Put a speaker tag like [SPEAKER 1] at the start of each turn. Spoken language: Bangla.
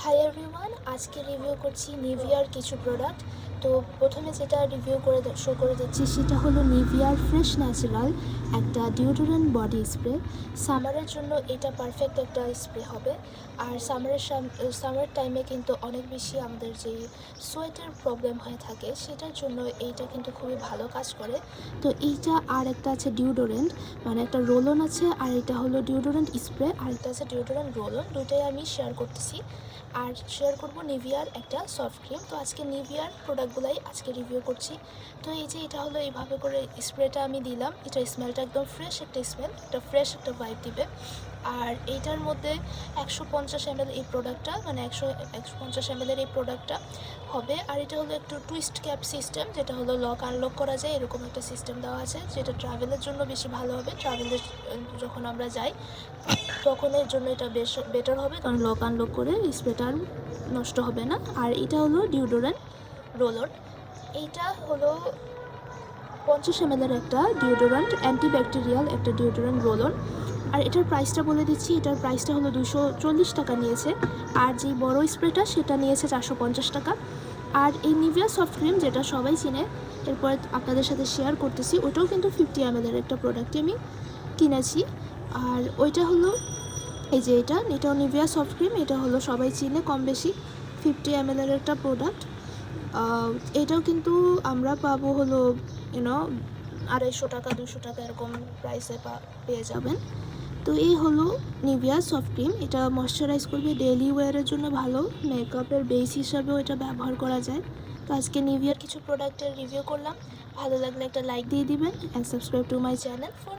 [SPEAKER 1] হাই এভরিওয়ান, আজকে রিভিউ করছি নিভিয়ার কিছু প্রোডাক্ট। তো প্রথমে যেটা রিভিউ করে শো করে দিচ্ছি সেটা হলো নিভিয়ার ফ্রেশ ন্যাচারাল একটা ডিওডোরেন্ট বডি স্প্রে। সামারের জন্য এটা পারফেক্ট একটা স্প্রে হবে। আর সামার টাইমে কিন্তু অনেক বেশি আমাদের যে সোয়েটের প্রবলেম হয়ে থাকে সেটার জন্য এইটা কিন্তু খুবই ভালো কাজ করে। তো এইটা আর একটা আছে ডিওডোরেন্ট, মানে একটা রোলন আছে, আর এটা হলো ডিওডোরেন্ট স্প্রে, আর একটা আছে ডিওডোরেন্ট রোলন। দুইটাই আমি শেয়ার করতেছি। আর শেয়ার করব নিভিয়ার একটা সফট ক্রিম। তো আজকে নিভিয়ার প্রোডাক্টগুলাই আজকে রিভিউ করছি। তো এই যে এটা হলো এইভাবে করে স্প্রেটা আমি দিলাম, এটা স্মেলটা একদম ফ্রেশ একটা স্মেল, একটা ফ্রেশ একটা ভাইব দিবে। আর এইটার মধ্যে 150 ml এই প্রোডাক্টটা, মানে 150 ml এই প্রোডাক্টটা হবে। আর এটা হলো একটু টুইস্ট ক্যাপ সিস্টেম, যেটা হলো লক আনলক করা যায়, এরকম একটা সিস্টেম দেওয়া আছে, যেটা ট্রাভেলের জন্য বেশি ভালো হবে। ট্রাভেলের যখন আমরা যাই তখন এর জন্য এটা বেশ বেটার হবে, কারণ লক আনলক করে স্প্রেটা নষ্ট হবে না। আর এটা হলো ডিওডোরেন্ট রোলন। এইটা হলো 50 ml একটা ডিওডোরেন্ট, অ্যান্টিব্যাকটেরিয়াল একটা ডিওডোরেন্ট রোলন। আর এটার প্রাইসটা বলে দিচ্ছি, এটার প্রাইসটা হলো 240 টাকা নিয়েছে। আর যেই বড় স্প্রেটা সেটা নিয়েছে 450 টাকা। আর এই নিভিয়া সফট ক্রিম যেটা সবাই চিনে, এরপর আপনাদের সাথে শেয়ার করতেছি, ওটাও কিন্তু 50 ml একটা প্রোডাক্টই আমি কিনেছি। আর ওইটা হলো এই যে এটাও নিভিয়া সফট ক্রিম, এটা হলো সবাই চিনে কম বেশি 50 ml একটা প্রোডাক্ট। এটাও কিন্তু আমরা পাবো হলো 250 টাকা 200 টাকা এরকম প্রাইসে পেয়ে যাবেন। তো এই হলো নিভিয়া সফট ক্রিম, এটা ময়শ্চারাইজ করবে, ডেইলি ওয়্যারের জন্য ভালো, মেকআপের বেস হিসাবেও এটা ব্যবহার করা যায়। তো আজকে নিভিয়ার কিছু প্রোডাক্টের রিভিউ করলাম। ভালো লাগলে একটা লাইক দিয়ে দিবেন and subscribe to my channel for